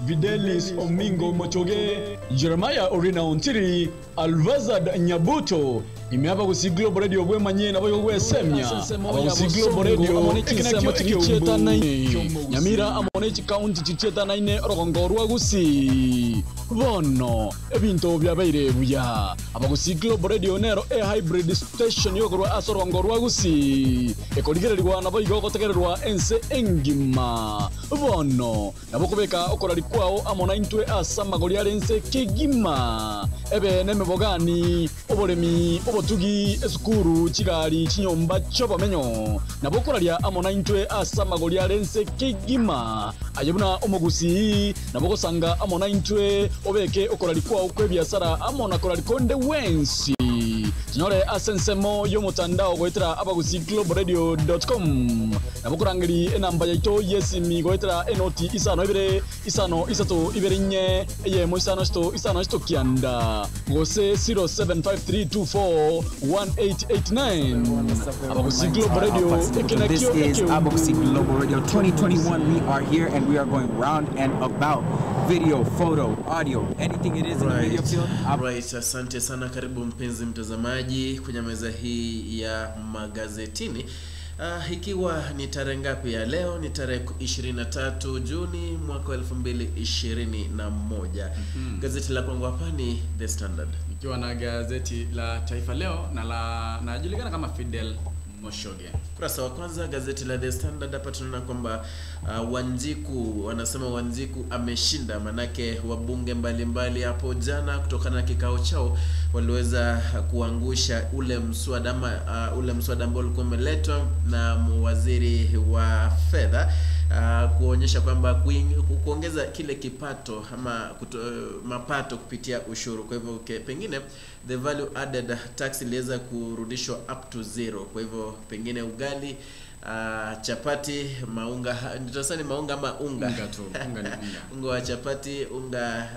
Videlis Omingo Mochoge, Jeremiah Orina Ontiri, Alvazad Nyabuto, imeapa kusi Global Radio gwe manye na boyo gwe semya. Kusi Global Radio ekina chicheta na Nyamira amonechi county chicheta na ine orongorwa gusi. Bono ebinto byabaire buya. Abagusi Global Radio nero hybrid station yokorwa asorongorwa gusi. Ekoligererwa na boyo gotegererwa ense engima. Bono nabokobeka okorari kwao amona intwe asamagori arense kigima. Ebe nemebogani oboremi obotugi esukuru chigari chinyomba chobamenyo nabokoraria amona intwe asamagori arense kigima. Ayebuna omogusi nabokosanga amona intwe obeke okorari kwao kwebiasara amona korari konde wensi. Nyore asensemo yomutandao goitera abagusi globalradio.com nabukurangiri enamba yaito yesimi goitera enoti isano ibere isano isato iberinye eye moisano sto kianda gose 0753241889 abagusi global radio. This is Abagusi Global Radio 2021. We are here and we are going round and about video, photo, audio, anything it is in the video field. Right, asante sana, karibu mpenzi mtazamaji kwenye meza hii ya magazetini. Ikiwa ni tarehe ngapi ya leo? Ni tarehe 23 Juni mwaka 2021. Gazeti la kwangu hapa ni The Standard. Ikiwa na gazeti la Taifa Leo na najulikana kama Fidel Moshoge. Kurasa wa kwanza gazeti la The Standard hapa tunaona kwamba Wanjiku, wanasema Wanjiku ameshinda, manake wabunge mbalimbali hapo jana kutokana na kikao chao waliweza kuangusha ule mswada ambao ulikuwa umeletwa na waziri wa fedha kuonyesha kwamba kuongeza kile kipato ama mapato kupitia ushuru. Kwa hivyo pengine the value added tax iliweza kurudishwa up to 0. Kwa hivyo pengine ugali, chapati, maunga, nitasani maunga ama unga tu, unga ni unga. Unga wa chapati, unga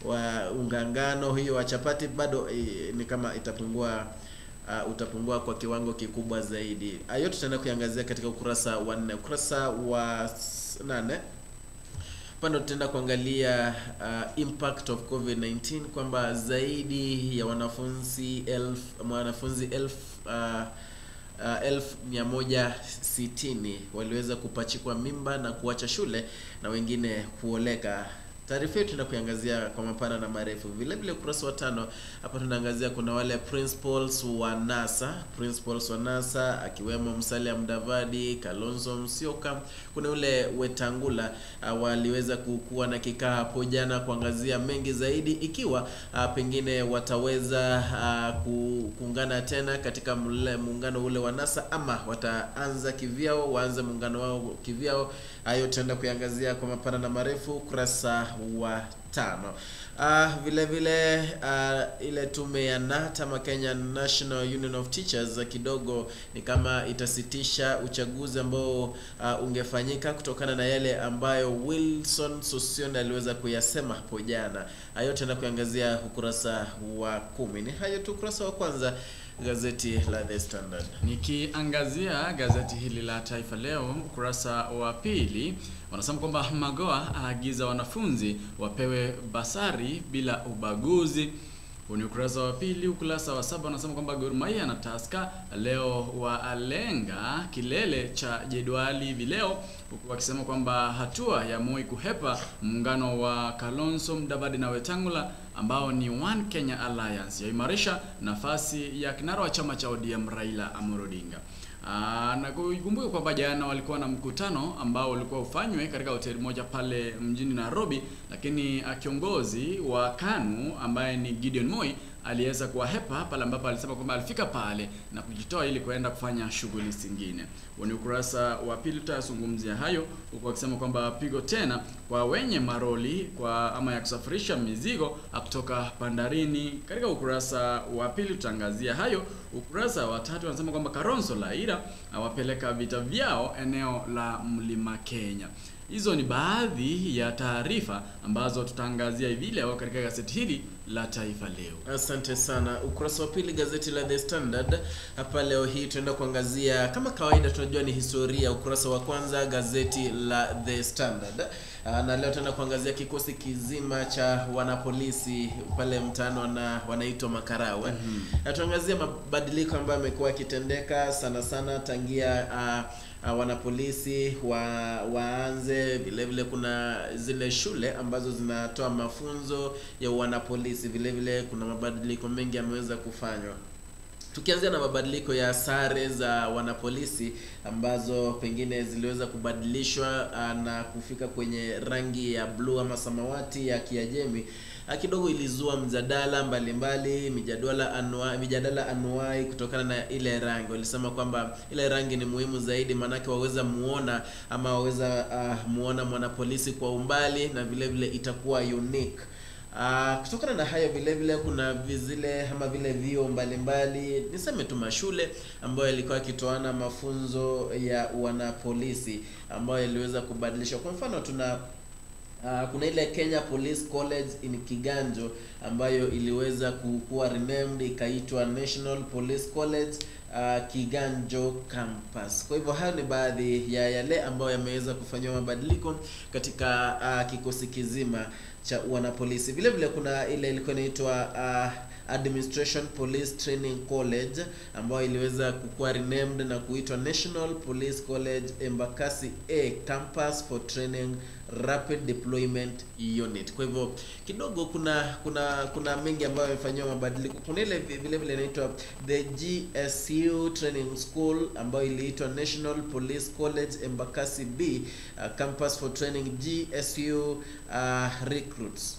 wa unga ngano, hiyo wa chapati bado ni kama utapungua kwa kiwango kikubwa zaidi. Hayo tutaenda kuangazia katika ukurasa wa 4. Ukurasa wa 8 pando tutaenda kuangalia impact of COVID-19, kwamba zaidi ya wanafunzi 1160 waliweza kupachikwa mimba na kuacha shule na wengine kuoleka. Taarifa yetu tunakuangazia kwa mapana na marefu. Vile vile ukurasa wa 5 hapa tunaangazia kuna wale principals wa NASA akiwemo Musalia Mudavadi, Kalonzo Musyoka, kuna ule Wetangula waliweza kuwa na kikao hapo jana kuangazia mengi zaidi, ikiwa pengine wataweza kuungana tena katika muungano ule wa NASA ama wataanza kivyao, waanze muungano wao kivyao. Hayo tutaenda kuangazia kwa mapana na marefu ukurasa wa 5. Vile vile ile tume ya NATA, Kenya National Union of Teachers, kidogo ni kama itasitisha uchaguzi ambao ungefanyika kutokana na yale ambayo Wilson Sossion aliweza kuyasema hapo jana. Hayo tena kuangazia ukurasa wa 10. Ni hayo tu ukurasa wa kwanza gazeti la The Standard. Nikiangazia gazeti hili la Taifa Leo ukurasa wa 2, wanasema kwamba Magoha aagiza wanafunzi wapewe basari bila ubaguzi. Kwenye ukurasa wa 2, ukurasa wa 7 wanasema kwamba Gor Mahia na Tusker leo waalenga kilele cha jedwali vileo, huku wakisema kwamba hatua ya Moi kuhepa muungano wa Kalonzo Mudavadi na Wetangula ambao ni One Kenya Alliance yaimarisha nafasi ya kinara wa chama cha ODM Raila Amolo Odinga. Na kuikumbuka kwamba jana walikuwa na mkutano ambao ulikuwa ufanywe katika hoteli moja pale mjini Nairobi, lakini kiongozi wa KANU ambaye ni Gideon Moi aliweza kuwahepa pale ambapo alisema kwamba alifika pale na kujitoa ili kuenda kufanya shughuli zingine. Ni ukurasa wa 2 tutazungumzia hayo, huko akisema kwamba pigo tena kwa wenye maroli kwa ama ya kusafirisha mizigo kutoka bandarini. Katika ukurasa wa 2 tutaangazia hayo. Ukurasa wa 3 wanasema kwamba Kalonzo Laira awapeleka vita vyao eneo la Mlima Kenya. Hizo ni baadhi ya taarifa ambazo tutaangazia hivi leo katika gazeti hili la Taifa Leo. Asante sana. Ukurasa wa 2 gazeti la The Standard. Hapa leo hii tunaenda kuangazia, kama kawaida tunajua ni historia. Ukurasa wa kwanza gazeti la The Standard Na leo tena kuangazia kikosi kizima cha wanapolisi pale mtaani wanaitwa Makarawe. Tuangazia mabadiliko ambayo yamekuwa yakitendeka sana tangia wanapolisi waanze. Vile kuna zile shule ambazo zinatoa mafunzo ya wanapolisi. Vile kuna mabadiliko mengi yameweza kufanywa. Tukianzia na mabadiliko ya sare za wanapolisi ambazo pengine ziliweza kubadilishwa na kufika kwenye rangi ya blue ama samawati ya Kiajemi, kidogo ilizua mjadala mbalimbali, mijadala anuai kutokana na ile rangi. Walisema kwamba ile rangi ni muhimu zaidi, manake waweza muona ama waweza muona mwanapolisi kwa umbali, na vile itakuwa unique. Kutokana na hayo vile kuna vizile ama vile vio mbalimbali, niseme tu mashule ambayo yalikuwa yakitoana mafunzo ya wanapolisi ambayo yaliweza kubadilishwa. Kwa mfano kuna ile Kenya Police College in Kiganjo ambayo iliweza kuwa renamed ikaitwa National Police College Kiganjo Campus. Kwa hivyo hayo ni baadhi ya yale ambayo yameweza kufanywa mabadiliko katika kikosi kizima cha wanapolisi. Vile kuna ile ilikuwa inaitwa Administration Police Training College ambayo iliweza kuwa renamed na kuitwa National Police College Embakasi A Campus for Training Rapid Deployment Unit. Kwa hivyo kidogo kuna mengi ambayo yamefanywa mabadiliko. Kuna ile vile inaitwa the GSU Training School ambayo iliitwa National Police College Embakasi B Campus for Training GSU Recruits.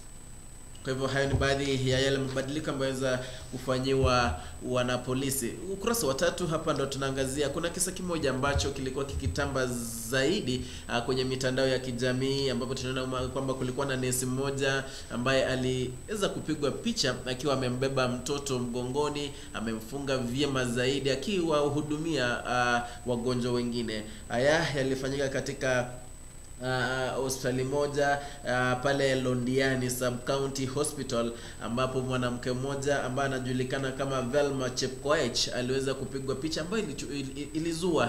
Kwa hivyo hayo ni baadhi ya yale mabadiliko ambayo yanaweza kufanywa wanapolisi. Ukurasa wa 3 hapa ndo tunaangazia. Kuna kisa kimoja ambacho kilikuwa kikitamba zaidi kwenye mitandao ya kijamii, ambapo tunaona kwamba kulikuwa na nesi mmoja ambaye aliweza kupigwa picha akiwa amembeba mtoto mgongoni, amemfunga vyema zaidi akiwa hudumia wagonjwa wengine. Haya yalifanyika katika hospitali moja pale Londiani Sub County Hospital, ambapo mwanamke mmoja ambaye anajulikana kama Velma Chepkoech aliweza kupigwa picha ambayo ilizua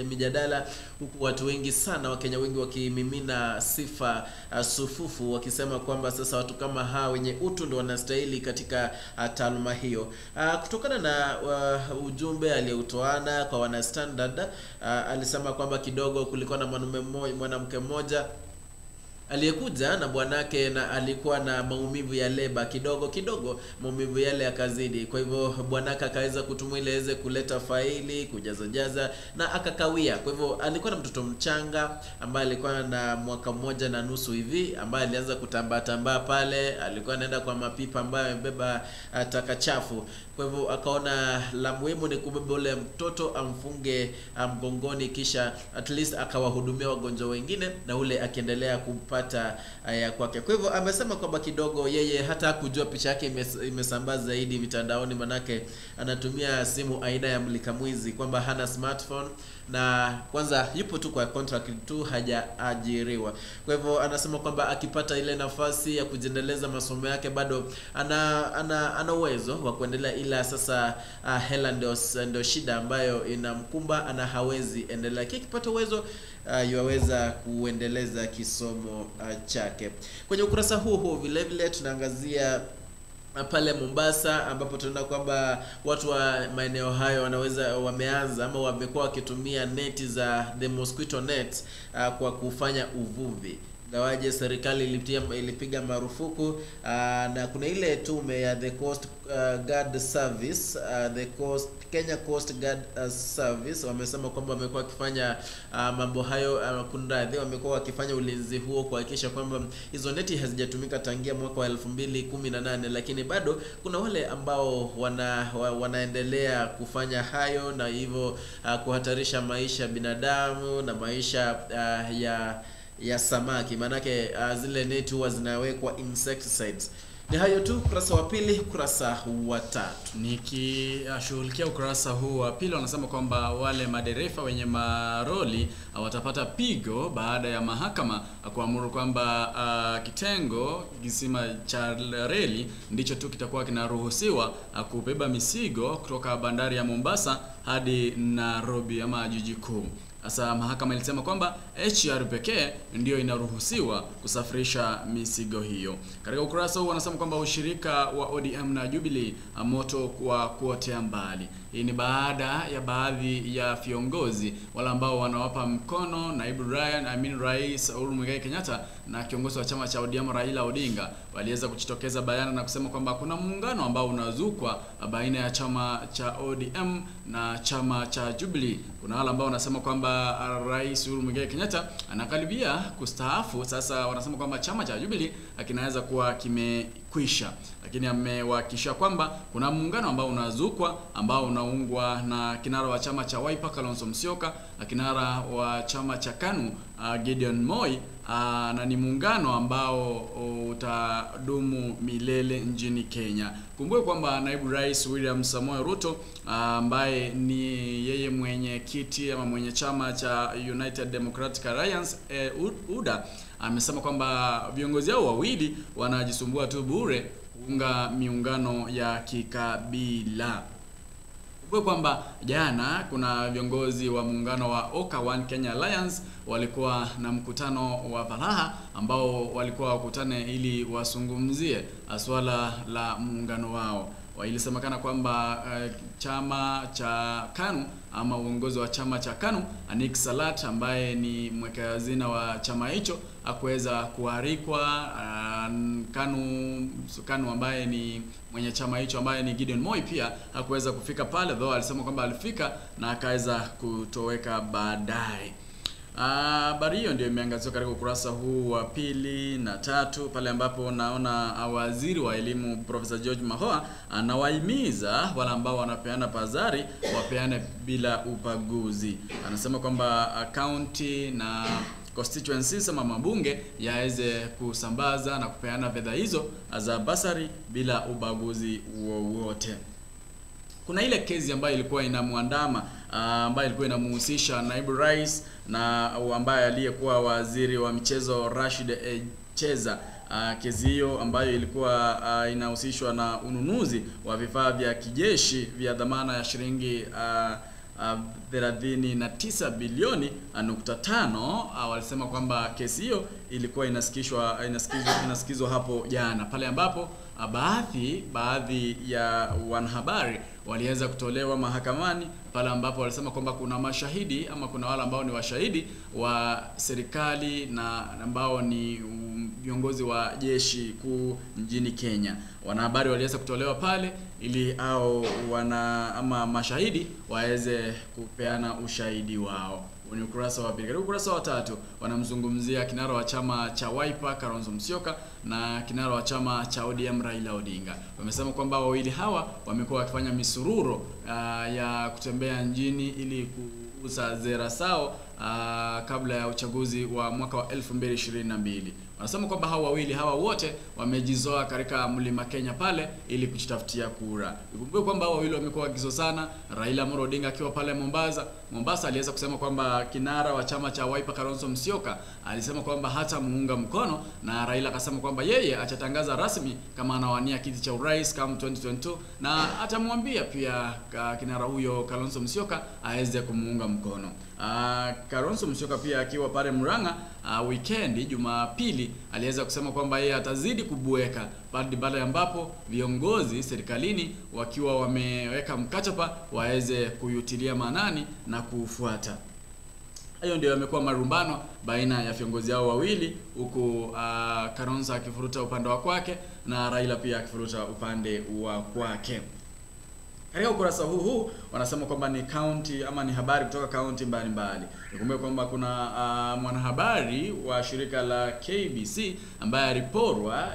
mijadala, huku watu wengi sana, Wakenya wengi wakimimina sifa sufufu, wakisema kwamba sasa watu kama hawa wenye utu ndio wanastahili katika taaluma hiyo. Kutokana na ujumbe aliyoutoana kwa wana Standard, alisema kwamba kidogo kulikuwa na mwanamke mmoja aliyekuja na bwanake na alikuwa na maumivu ya leba kidogo maumivu yale yakazidi. Kwa hivyo bwanake akaweza kutumwa ile aweze kuleta faili kujaza na akakawia. Kwa hivyo alikuwa na mtoto mchanga ambaye alikuwa na mwaka 1 na nusu hivi, ambaye alianza kutambaa pale, alikuwa anaenda kwa mapipa ambayo amebeba taka chafu. Kwa hivyo akaona la muhimu ni kubeba ule mtoto amfunge mgongoni, kisha at least akawahudumia wagonjwa wengine na ule akiendelea kupata ya kwake. Kwa hivyo amesema kwamba kidogo yeye hata kujua picha yake imesambaa zaidi mitandaoni, manake anatumia simu aina ya mlika mwizi, kwamba hana smartphone na kwanza yupo tu kwa contract tu, hajaajiriwa. Kwa hivyo anasema kwamba akipata ile nafasi ya kujiendeleza masomo yake bado ana uwezo wa kuendelea, ila sasa hela ndio shida ambayo inamkumba, ana hawezi endelea. Akipata uwezo yuweza kuendeleza kisomo chake. Kwenye ukurasa huo vile tunaangazia pale Mombasa, ambapo tunaona kwamba watu wa maeneo hayo wameanza ama wamekuwa wakitumia neti za the mosquito net kwa kufanya uvuvi. Gawaje serikali ilipiga marufuku na kuna ile tume ya the Coast Guard Service, Kenya Coast Guard Service wamesema kwamba wamekuwa wakifanya mambo hayo, wamekuwa wakifanya ulinzi huo kuhakikisha kwamba hizo neti hazijatumika tangia mwaka wa 2018, lakini bado kuna wale ambao wanaendelea kufanya hayo, na hivyo kuhatarisha maisha ya binadamu na maisha ya samaki, manake zile neti huwa zinawekwa insecticides. Ni hayo tu ukurasa wa 2, ukurasa wa 3. Nikishughulikia ukurasa huu wa 2, wanasema kwamba wale madereva wenye maroli watapata pigo baada ya mahakama kuamuru kwamba kitengo kisima cha reli ndicho tu kitakuwa kinaruhusiwa kubeba mizigo kutoka bandari ya Mombasa hadi Nairobi ama jiji kuu. Hasa mahakama ilisema kwamba HR pekee ndio inaruhusiwa kusafirisha mizigo hiyo. Katika ukurasa huu wanasema kwamba ushirika wa ODM na Jubilee moto kwa kuotea mbali. Hii ni baada ya baadhi ya viongozi wale ambao wanawapa mkono naibu rais Uhuru Muigai Kenyatta na kiongozi wa chama cha ODM Raila Odinga waliweza kujitokeza bayana na kusema kwamba kuna muungano ambao unazukwa baina ya chama cha ODM na chama cha Jubilee. Kuna wale ambao wanasema kwamba Rais Uhuru Muigai Kenyatta anakaribia kustaafu. Sasa wanasema kwamba chama cha Jubilee kinaweza kuwa kimekwisha, lakini amewahakikishia kwamba kuna muungano ambao unazukwa ambao unaungwa na kinara wa chama cha Wiper Kalonzo Musyoka, kinara wa chama cha KANU Gideon Moi, na ni muungano ambao utadumu milele nchini Kenya. Kumbuke kwamba naibu rais William Samoei Ruto ambaye ni yeye mwenye kiti ama mwenye chama cha United Democratic Alliance UDA amesema kwamba viongozi hao wawili wanajisumbua tu bure kuunga miungano ya kikabila. Kwa kwamba jana kuna viongozi wa muungano wa Oka One Kenya Alliance walikuwa na mkutano wa faraha ambao walikuwa wakutane ili wasungumzie swala la muungano wao. Walisemekana kwamba chama cha KANU ama uongozi wa chama cha KANU Anik Salat ambaye ni mweka hazina wa chama hicho hakuweza kualikwa. KANU ambaye ni mwenye chama hicho ambaye ni Gideon Moi pia hakuweza kufika pale, though alisema kwamba alifika na akaweza kutoweka baadaye. Habari hiyo ndio imeangaziwa katika ukurasa huu wa 2 na 3 pale ambapo naona waziri wa elimu Professor George Magoha anawahimiza wale ambao wanapeana pazari wapeane bila ubaguzi. Anasema kwamba county na constituencies ama mabunge yaweze kusambaza na kupeana fedha hizo za basari bila ubaguzi wowote. Kuna ile kesi ambayo ilikuwa inamuandama ambayo ilikuwa inamhusisha naibu rais na ambaye aliyekuwa waziri wa michezo Rashid Cheza. Kesi hiyo ambayo ilikuwa inahusishwa na ununuzi wa vifaa vya kijeshi vya dhamana ya shilingi 39 bilioni 5. Walisema kwamba kesi hiyo ilikuwa inasikizwa hapo jana pale ambapo baadhi ya wanahabari waliweza kutolewa mahakamani pale ambapo walisema kwamba kuna mashahidi ama kuna wale ambao ni washahidi wa serikali na ambao ni viongozi wa jeshi kuu nchini Kenya. Wanahabari waliweza kutolewa pale ili ama mashahidi waweze kupeana ushahidi wao. Kwenye ukurasa wa 2. Katika ukurasa wa 3 wanamzungumzia kinara wa chama cha Wiper Kalonzo Musyoka na kinara wa chama cha ODM Raila Odinga. Wamesema kwamba wawili hawa wamekuwa wakifanya misururo ya kutembea nchini ili kuuza sera zao kabla ya uchaguzi wa mwaka wa 2022. Wanasema kwamba hawa wote wamejizoa katika Mlima Kenya pale ili kujitafutia kura. Ikumbuke kwamba wawili wamekuwa wakizozana. Raila Amolo Odinga akiwa pale Mombasa aliweza kusema kwamba kinara wa chama cha Wiper Kalonzo Musyoka alisema kwamba hata muunga mkono, na Raila akasema kwamba yeye atatangaza rasmi kama anawania kiti cha urais kama 2022 na atamwambia pia kinara huyo Kalonzo Musyoka aweze kumuunga mkono. Kalonzo Musyoka pia akiwa pale Murang'a weekend Jumapili aliweza kusema kwamba yeye atazidi kubueka baada ambapo viongozi serikalini wakiwa wameweka mkataba waweze kuyutilia manani na kufuata. Hayo ndio yamekuwa marumbano baina ya viongozi hao wawili, huku Kalonzo akifuruta upande wa kwake na Raila pia akifuruta upande wa kwake. Katika ukurasa huu wanasema kwamba ni county ama ni habari kutoka county mbalimbali. Nikumbuke kwamba kuna mwanahabari wa shirika la KBC ambaye aliporwa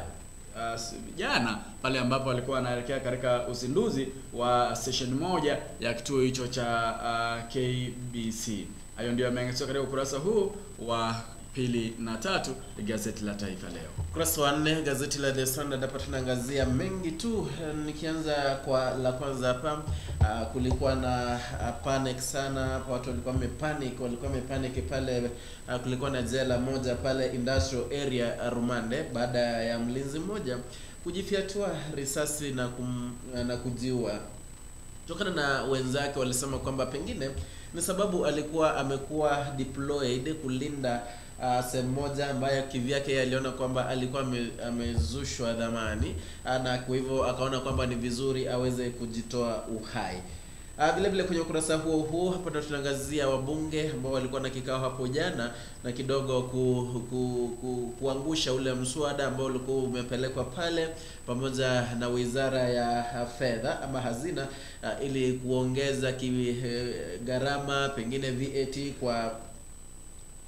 jana pale ambapo alikuwa anaelekea katika uzinduzi wa station moja ya kituo hicho cha KBC. Hayo ndio yameangaziwa katika ukurasa huu wa 2 na 3 gazeti la Taifa Leo. Ukurasa wa 4 gazeti la The Standard hapa tunaangazia mengi tu. Nikianza kwa la kwanza hapa, kulikuwa na panic sana hapa, watu walikuwa wamepanic pale. Kulikuwa na jela moja pale industrial area Rumande baada ya mlinzi mmoja kujifiatua risasi na kujiua. Kutokana na wenzake walisema kwamba pengine ni sababu alikuwa amekuwa deployed kulinda sehemu moja ambayo kivyake aliona kwamba alikuwa amezushwa dhamani, na kwa hivyo akaona kwamba ni vizuri aweze kujitoa uhai. Vile vile kwenye ukurasa huo hapa ndo tunaangazia wabunge ambao walikuwa na kikao hapo jana na kidogo kuangusha ule mswada ambao ulikuwa umepelekwa pale pamoja na Wizara ya Fedha ama Hazina, ili kuongeza gharama pengine VAT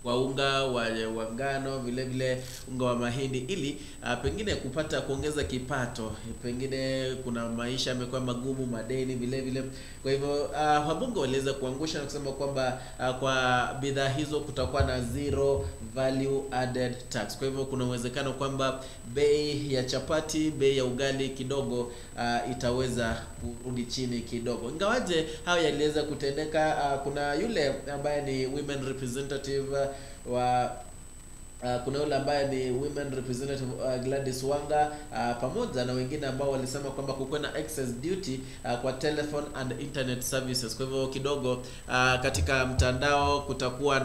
kwa unga wa ngano, vile vile unga wa mahindi, ili pengine kupata kuongeza kipato. Pengine kuna maisha yamekuwa magumu, madeni vile vile. Kwa hivyo wabunge waliweza kuangusha na kusema kwamba kwa bidhaa hizo kutakuwa na zero value added tax. Kwa hivyo kuna uwezekano kwamba bei ya chapati, bei ya ugali kidogo itaweza kurudi chini kidogo. Ingawaje hayo yaliweza kutendeka, kuna yule ambaye ni women representative kuna yule ambaye ni women representative Gladys Wanga, pamoja na wengine ambao walisema kwamba kukuwa na excess duty kwa telephone and internet services. Kwa hivyo kidogo katika mtandao kutakuwa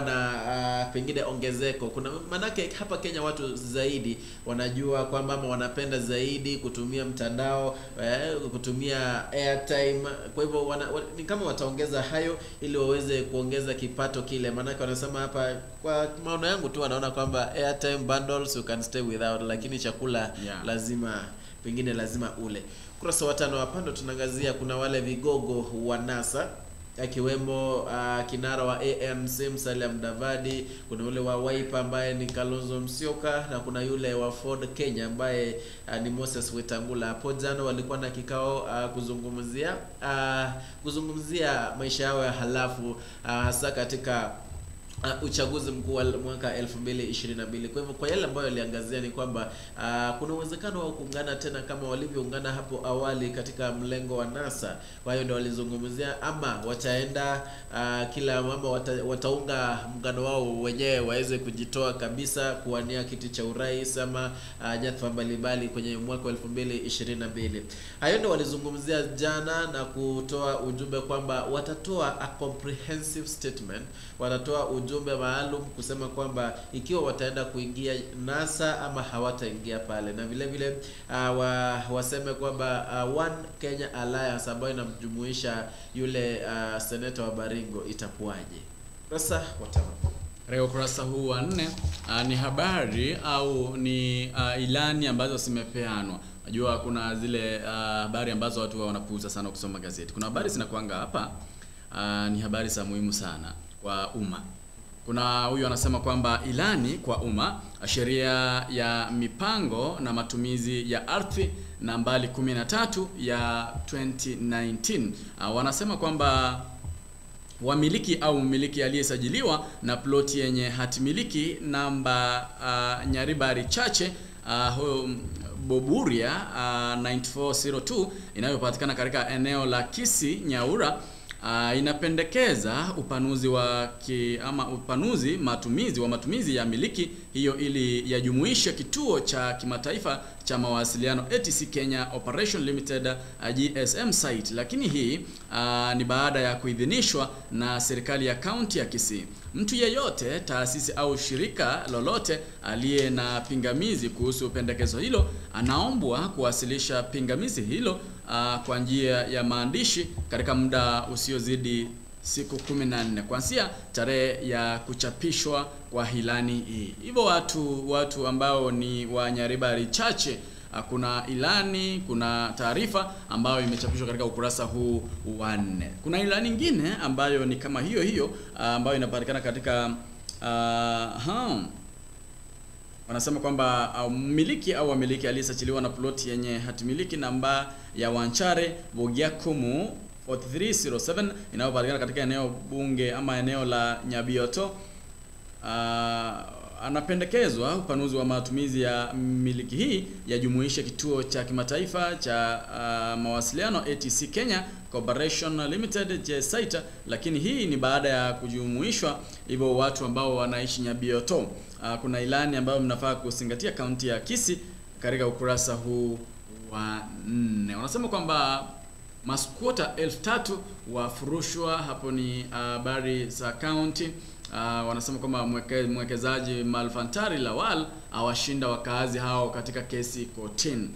na pengine ongezeko. Kuna manake hapa Kenya watu zaidi wanajua kwamba ama wanapenda zaidi kutumia mtandao, kutumia airtime. Kwa hivyo ni kama wataongeza hayo ili waweze kuongeza kipato kile. Manake wanasema hapa, kwa maono yangu tu, wanaona kwamba airtime bundles you can stay without, lakini chakula lazima ule. Kurasa wa 5 hapa ndo tunaangazia kuna wale vigogo wa NASA, akiwemo kinara wa ANC Musalia Mudavadi, kuna yule wa Wiper ambaye ni Kalonzo Musyoka, na kuna yule wa Ford Kenya ambaye ni Moses Wetangula. Hapo jana walikuwa na kikao kuzungumzia maisha yao ya halafu, hasa katika uchaguzi mkuu wa mwaka 2022. Kwa hivyo kwa yale ambayo aliangazia ni kwamba kuna uwezekano wa kuungana tena kama walivyoungana hapo awali katika mlengo wa NASA. Kwa hiyo ndio walizungumzia, ama wataenda kila mama wataunga muungano wao wenyewe waweze kujitoa kabisa kuwania kiti cha urais ama nyadhifa mbalimbali kwenye mwaka 2022. Hayo ndio walizungumzia jana na kutoa ujumbe kwamba watatoa a comprehensive statement, watatoa ujumbe maalum kusema kwamba ikiwa wataenda kuingia NASA ama hawataingia pale, na vile vile waseme kwamba One Kenya Alliance ambayo inamjumuisha yule seneta wa Baringo itakuwaje. Sasa Leo ukurasa huu wa 4 ni habari au ni ilani ambazo zimepeanwa. Najua kuna zile habari ambazo watu wanapuuza sana kusoma gazeti. Kuna habari zinakuanga hapa ni habari za muhimu sana kwa umma. Kuna huyu anasema kwamba ilani kwa umma, sheria ya mipango na matumizi ya ardhi nambari 13 ya 2019. Wanasema kwamba wamiliki au mmiliki aliyesajiliwa na ploti yenye hatimiliki namba Nyaribari Chache Boburia 9402 inayopatikana katika eneo la Kisii Nyaura, inapendekeza matumizi ya miliki hiyo ili yajumuishe kituo cha kimataifa cha mawasiliano ATC Kenya Operation Limited GSM site, lakini hii ni baada ya kuidhinishwa na serikali ya kaunti ya Kisii. Mtu yeyote, taasisi au shirika lolote aliye na pingamizi kuhusu pendekezo hilo anaombwa kuwasilisha pingamizi hilo kwa njia ya maandishi katika muda usiozidi siku 14 kuanzia tarehe ya kuchapishwa kwa ilani hii. Hivyo watu ambao ni wa Nyaribari Chache, kuna ilani, kuna taarifa ambayo imechapishwa katika ukurasa huu wa 4. Kuna ilani nyingine ambayo ni kama hiyo ambayo inapatikana katika wanasema kwamba mmiliki au wamiliki aliyesajiliwa na ploti yenye hatimiliki namba ya Wanchare Bogiakumu 4307 inayopatikana katika eneo bunge ama eneo la Nyabioto, anapendekezwa upanuzi wa matumizi ya miliki hii yajumuishe kituo cha kimataifa cha mawasiliano ATC Kenya Corporation Limited JSite, lakini hii ni baada ya kujumuishwa hivyo watu ambao wanaishi Nyabioto. Kuna ilani ambayo mnafaa kuzingatia kaunti ya Kisii katika ukurasa huu wa 4. Wanasema kwamba Maskwota 3,000 wafurushwa. Hapo ni habari za county. Wanasema kwamba mwekezaji Malfantari Lawal awashinda wakaazi hao katika kesi kotini.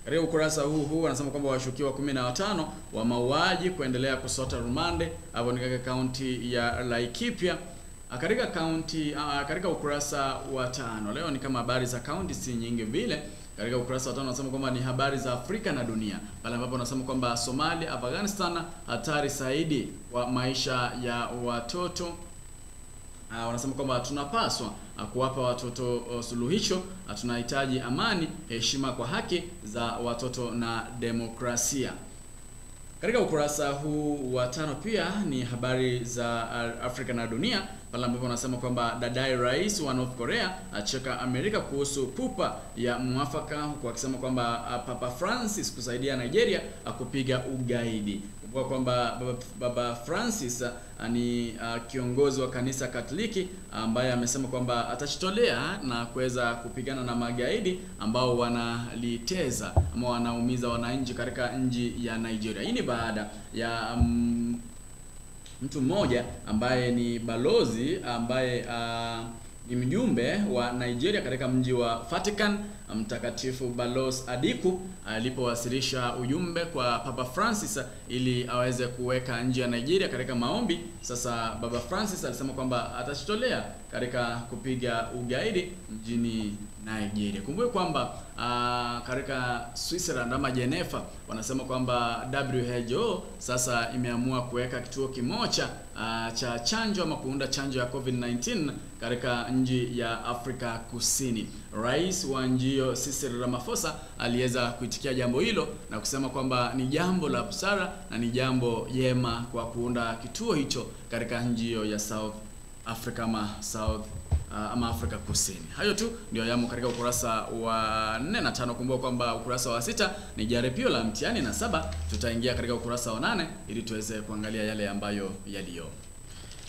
Katika ukurasa huu wanasema kwamba washukiwa 15 wa mauaji kuendelea kusota rumande. Hapo ni katika kaunti ya Laikipia. Katika ukurasa wa 5 leo ni kama habari za county si nyingi vile. Katika ukurasa wa 5 wanasema kwamba ni habari za Afrika na dunia. Pale ambapo wanasema kwamba Somalia, Afghanistan hatari zaidi kwa maisha ya watoto. Wanasema kwamba tunapaswa kuwapa watoto suluhisho, tunahitaji amani, heshima kwa haki za watoto na demokrasia. Katika ukurasa huu wa 5 pia ni habari za Afrika na dunia, pale ambapo wanasema kwamba dadai rais wa North Korea acheka Amerika kuhusu pupa ya mwafaka, huku akisema kwamba Papa Francis kusaidia Nigeria kupiga ugaidi. Kwa kwamba Baba Francis ni kiongozi wa kanisa Katoliki ambaye amesema kwamba atajitolea na kuweza kupigana na magaidi ambao wanaliteza ama wanaumiza wananchi katika nchi ya Nigeria. Hii ni baada ya mtu mmoja ambaye ni balozi ambaye ni mjumbe wa Nigeria katika mji wa Vatican, Mtakatifu Balozi Adiku alipowasilisha ujumbe kwa Papa Francis ili aweze kuweka nchi ya Nigeria katika maombi. Sasa Baba Francis alisema kwamba atajitolea katika kupiga ugaidi mjini Nigeria. Kumbuke kwamba katika Switzerland ama Geneva wanasema kwamba WHO sasa imeamua kuweka kituo kimoja cha chanjo ama kuunda chanjo ya COVID-19 katika nchi ya Afrika Kusini. Rais wa nchi hiyo Cyril Ramaphosa aliweza kuitikia jambo hilo na kusema kwamba ni jambo la busara na ni jambo jema kwa kuunda kituo hicho katika nchi hiyo ya South Africa ama Afrika Kusini. Hayo tu ndio yamo katika ukurasa wa 4 na 5. Kumbuka kwamba ukurasa wa 6 ni jaribio la mtihani na 7 tutaingia katika ukurasa wa 8 ili tuweze kuangalia yale ambayo yaliyo.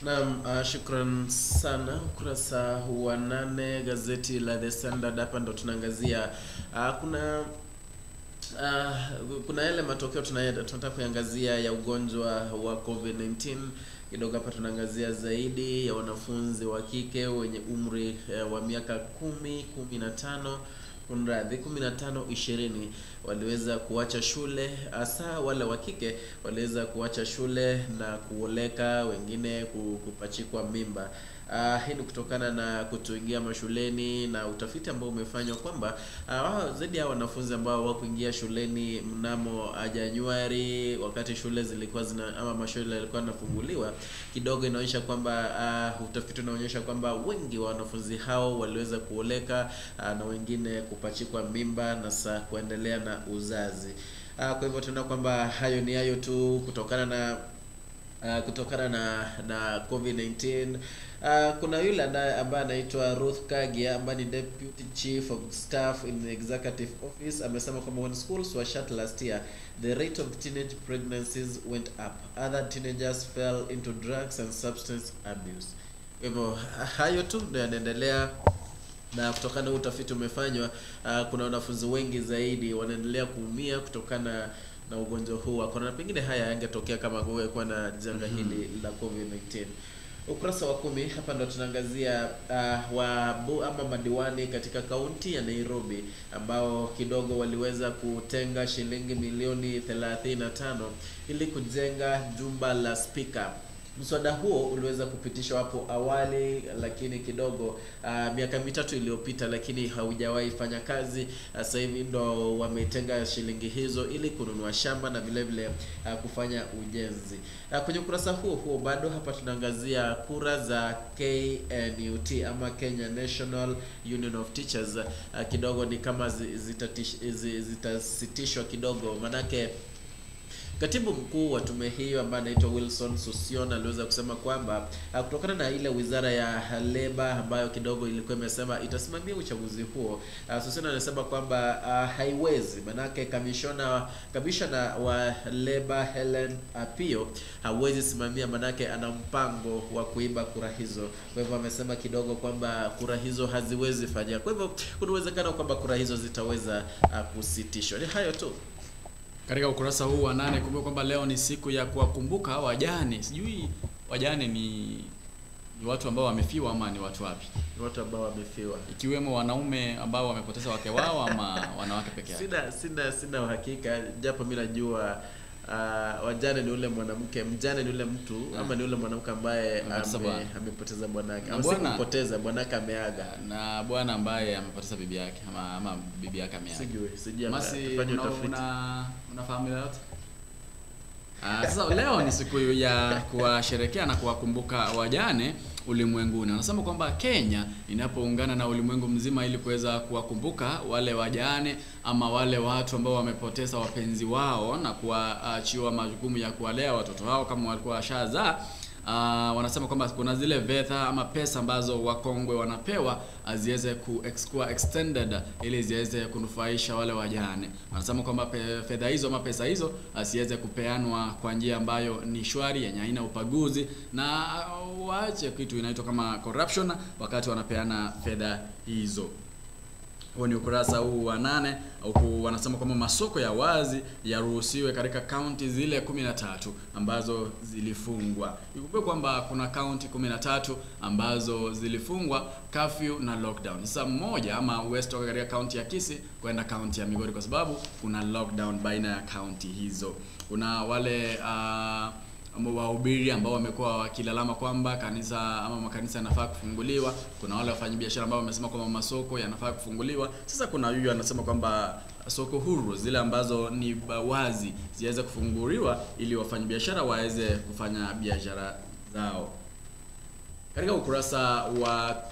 Naam, shukran sana. Ukurasa wa 8 gazeti la The Standard, hapa ndo tunaangazia kuna yale matokeo tunataka kuangazia ya ugonjwa wa COVID-19. Kidogo hapa tunaangazia zaidi ya wanafunzi wa kike wenye umri wa miaka 15 20 waliweza kuacha shule. Hasa wale wa kike waliweza kuacha shule na kuoleka, wengine kupachikwa mimba. Hii ni kutokana na kutoingia mashuleni, na utafiti ambao umefanywa kwamba zaidi ya wanafunzi ambao hawakuingia shuleni mnamo Januari, wakati shule zilikuwa ama mashule yalikuwa yanafunguliwa, kidogo inaonyesha kwamba utafiti unaonyesha kwamba wengi wa wanafunzi hao waliweza kuoleka na wengine kupachikwa mimba na kuendelea na uzazi. Kwa hivyo tunaona kwamba hayo tu kutokana na COVID-19. Kuna yule ambaye anaitwa Ruth Kagia ambaye ni Deputy Chief of Staff in the Executive Office. Amesema kwamba when schools were shut last year, the rate of teenage pregnancies went up. Other teenagers fell into drugs and substance abuse. Hivyo hayo tu ndio yanaendelea, na kutokana na utafiti umefanywa, kuna wanafunzi wengi zaidi wanaendelea kuumia kutokana na ugonjwa huu wa corona. Pengine haya yangetokea kama kungekuwa na janga hili la COVID-19. Ukurasa wa 10 hapa ndo tunaangazia ama madiwani katika kaunti ya Nairobi ambao kidogo waliweza kutenga shilingi milioni 35 ili kujenga jumba la speaker. Mswada huo uliweza kupitishwa hapo awali, lakini kidogo miaka 3 iliyopita, lakini haujawahi fanya kazi. Sasa hivi ndo wametenga shilingi hizo ili kununua shamba na vile vile kufanya ujenzi. Kwenye ukurasa huo bado hapa tunaangazia kura za KNUT ama Kenya National Union of Teachers. Kidogo ni kama zitasitishwa kidogo, manake katibu mkuu wa tume hiyo ambaye anaitwa Wilson Sossion aliweza kusema kwamba kutokana na ile wizara ya Labor ambayo kidogo ilikuwa imesema itasimamia uchaguzi huo, Sossion anasema kwamba haiwezi, manake kamishona wa Labor Helen Apio hawezi simamia, manake ana mpango wa kuiba kura hizo. Kwa hivyo amesema kidogo kwamba kura hizo haziwezi fanya. Kwa hivyo kuna uwezekano kwamba kura hizo zitaweza kusitishwa. Ni hayo tu. Katika ukurasa huu wa 8 kumbuka kwamba leo ni siku ya kuwakumbuka wajane. Sijui wajane ni watu ambao wamefiwa ama ni watu wapi? Ni watu ambao wamefiwa. Ikiwemo wanaume ambao wamepoteza wake wao ama wanawake peke yao. Sina uhakika, japo mimi najua wajane ni ule mwanamke, mjane ni ule mtu ama ni ule mwanamke ambaye amepoteza bwanake. Au si kupoteza, bwanake ameaga. Na bwana ambaye amepoteza bibi yake ama bibi yake ameaga. Sijui. Fanya utafiti. Unafahamu yote? Sasa leo ni siku ya kuwasherehekea na kuwakumbuka wajane ulimwenguni. Wanasema kwamba Kenya inapoungana na ulimwengu mzima ili kuweza kuwakumbuka wale wajane ama wale watu ambao wamepoteza wapenzi wao na kuachiwa majukumu ya kuwalea watoto wao kama walikuwa washazaa. Wanasema kwamba kuna zile fedha ama pesa ambazo wakongwe wanapewa ziweze kuwa extended ili ziweze kunufaisha wale wajane. Wanasema kwamba fedha hizo ama pesa hizo ziweze kupeanwa kwa njia ambayo ni shwari, yenye haina upaguzi, na waache kitu inaitwa kama corruption wakati wanapeana fedha hizo. Huo ni ukurasa huu wa 8, huku wanasema kwamba masoko ya wazi yaruhusiwe katika kaunti zile 13 ambazo zilifungwa. Ikumbuke kwamba kuna kaunti 13 ambazo zilifungwa curfew na lockdown. Sasa mmoja ama West toka katika kaunti ya Kisii kwenda kaunti ya Migori kwa sababu kuna lockdown baina ya kaunti hizo. Kuna wale wahubiri ambao wamekuwa wakilalama kwamba kanisa ama makanisa yanafaa kufunguliwa. Kuna wale wafanyabiashara ambao wamesema kwamba masoko yanafaa kufunguliwa. Sasa kuna huyu anasema kwamba soko huru zile ambazo ni wazi ziweze kufunguliwa ili wafanyabiashara waweze kufanya biashara zao. Katika ukurasa wa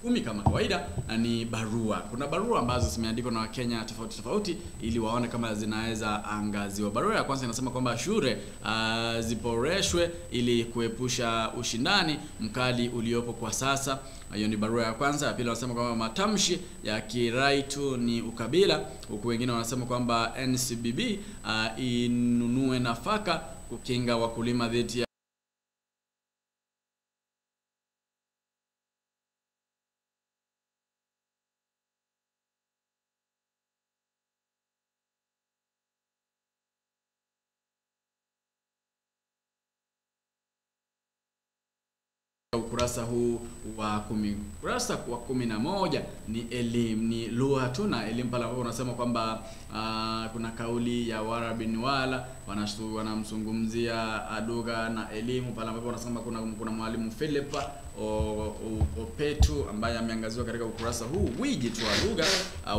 10 kama kawaida ni barua. Kuna barua ambazo zimeandikwa na Wakenya tofauti ili waone kama zinaweza angaziwa. Barua ya kwanza inasema kwamba shule ziboreshwe ili kuepusha ushindani mkali uliopo kwa sasa. Hiyo ni barua ya kwanza. Ya pili wanasema kwamba matamshi ya kiraitu ni ukabila, huku wengine wanasema kwamba NCBB inunue nafaka kukinga wakulima dhidi ya ukurasa huu wa 10. Ukurasa wa 11 ni elimu, ni lugha tu na elimu pale ambapo unasema kwamba kuna kauli ya Warabin Wala wanamzungumzia lugha na elimu pale ambapo wanasema kuna mwalimu Philip Opetu ambaye ameangaziwa katika ukurasa huu. Wiji tu wa lugha.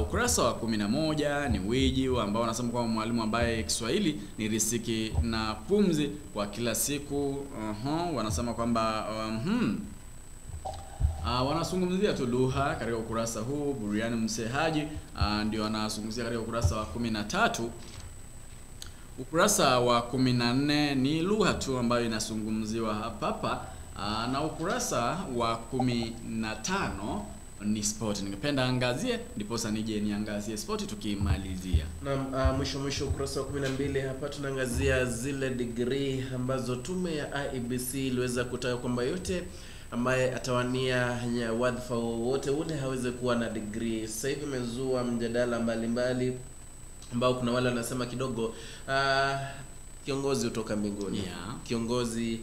Ukurasa wa 11 ni wiji ambao wanasema kwamba mwalimu ambaye Kiswahili ni riziki na pumzi kwa kila siku. Wanasema kwamba wanazungumzia tu lugha katika ukurasa huu. Buriani Msehaji ndio anazungumzia katika ukurasa wa 13. Ukurasa wa 14 ni lugha tu ambayo inazungumziwa hapa. Na ukurasa wa 15 ni sport. Ningependa angazie ndiposa nije niangazie sport tukimalizia. Na mwisho ukurasa wa 12 hapa tunaangazia zile degree ambazo tume ya IEBC iliweza kutaka kwamba yote ambaye atawania wadhifa wote ule haweze kuwa na degree. Sasa hivi imezua mjadala mbalimbali ambao kuna wale wanasema kidogo kiongozi utoka mbinguni. Kiongozi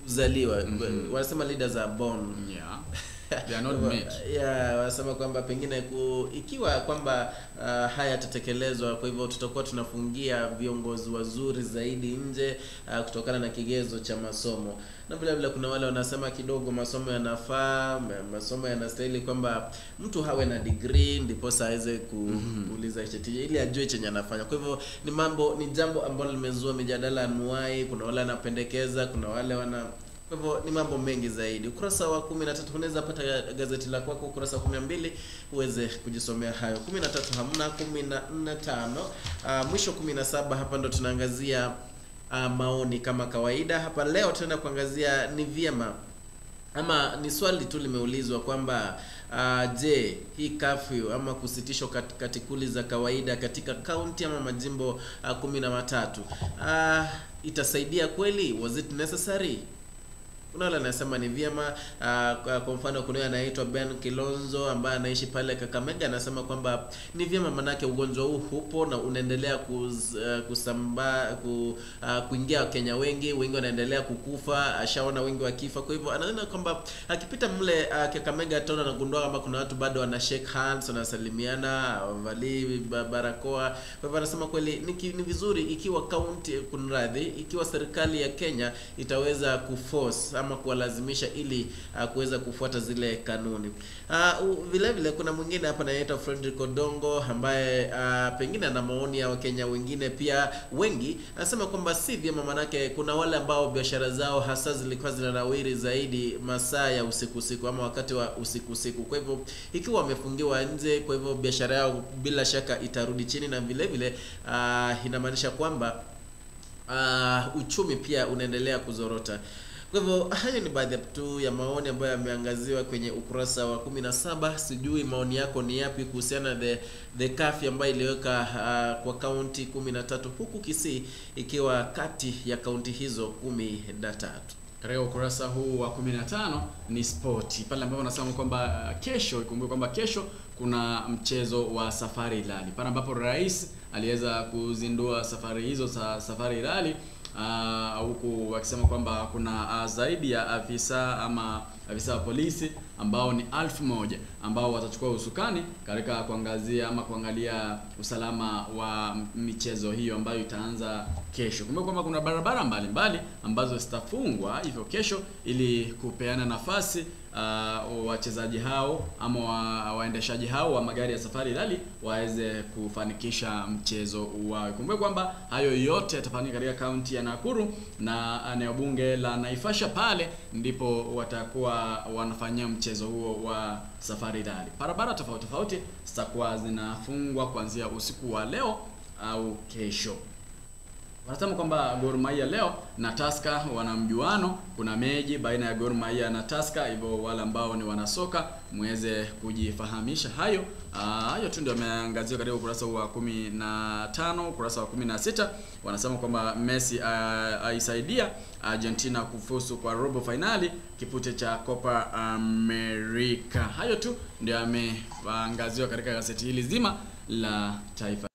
uzaliwa. Wanasema leaders are born. They are not made. Wanasema kwamba pengine ikiwa kwamba haya yatatekelezwa, kwa hivyo tutakuwa tunafungia viongozi wazuri zaidi nje kutokana na kigezo cha masomo. Na vile kuna wale wanasema kidogo masomo yanafaa, masomo yanastahili kwamba mtu hawe na degree ndipo aweze kuuliza cheti ili ajue chenye anafanya. Kwa hivyo ni jambo ambalo limezua mijadala anuai. Kuna wale wanapendekeza, kuna wale kwa hivyo ni mambo mengi zaidi. Ukurasa wa 13 unaweza pata gazeti la kwako. Ukurasa wa 12 uweze kujisomea hayo. 13 hamna, 15 mwisho 17 hapa ndo tunaangazia maoni kama kawaida. Hapa leo tunaenda kuangazia ni vyema ama ni swali tu limeulizwa kwamba je, hii curfew ama kusitishwa katikuli za kawaida katika kaunti ama majimbo 13 itasaidia kweli? Was it necessary? Kuna wale anasema ni vyema. Kwa mfano kuna yule anaitwa Ben Kilonzo ambaye anaishi pale Kakamega, anasema kwamba ni vyema manake ugonjwa huu upo na unaendelea kusambaa kuingia Kenya, wengi wanaendelea kukufa, ashaona wengi wakifa. Kwa hivyo anaona kwamba akipita mle Kakamega ataona na gundua kama kuna watu bado wana shake hands, wanasalimiana, wavali barakoa. Kwa hivyo anasema kweli ni vizuri ikiwa county ikiwa serikali ya Kenya itaweza kuforce ama kuwalazimisha ili kuweza kufuata zile kanuni. Vile vile kuna mwingine hapa anaitwa Frederick Odongo ambaye pengine ana maoni ya Wakenya wengine pia wengi, anasema kwamba si vyema manake kuna wale ambao biashara zao hasa zilikuwa zinanawiri zaidi masaa ya usiku ama wakati wa usiku. Kwa hivyo ikiwa wamefungiwa nje, kwa hivyo biashara yao bila shaka itarudi chini, na vile vile inamaanisha kwamba uchumi pia unaendelea kuzorota. Kwa hivyo hayo ni baadhi tu ya maoni ambayo yameangaziwa kwenye ukurasa wa 17. Sijui maoni yako ni yapi kuhusiana the curfew ambayo iliweka kwa kaunti 13 huku Kisii ikiwa kati ya kaunti hizo 13. Katika ukurasa huu wa 15 ni spoti. Pale ambapo nasema kwamba kesho, ikumbuke kwamba kesho kuna mchezo wa Safari Rally. Pale ambapo rais aliweza kuzindua safari hizo za Safari Rally, huku wakisema kwamba kuna zaidi ya afisa wa polisi ambao ni 1000 ambao watachukua usukani katika kuangalia usalama wa michezo hiyo ambayo itaanza kesho. Kumbuka kwamba kuna barabara mbalimbali ambazo zitafungwa hivyo kesho ili kupeana nafasi wachezaji hao ama waendeshaji hao wa magari ya Safari Rally waweze kufanikisha mchezo wao. Kumbuka kwamba hayo yote yatafanyika katika kaunti ya Nakuru, na eneo bunge la Naivasha pale ndipo watakuwa wanafanyia mchezo huo wa Safari Rally. Barabara tofauti zitakuwa zinafungwa kuanzia usiku wa leo au kesho. Wanasema kwamba Gor Mahia leo na Tusker wana mjuano, kuna mechi baina ya Gor Mahia na Tusker, hivyo wale ambao ni wanasoka muweze kujifahamisha hayo. Hayo tu ndio yameangaziwa katika ukurasa wa 15. Ukurasa wa 16 wanasema kwamba Messi aisaidia Argentina kufuzu kwa robo finali kipute cha Copa America. Hayo tu ndio yameangaziwa katika gazeti hili zima la Taifa.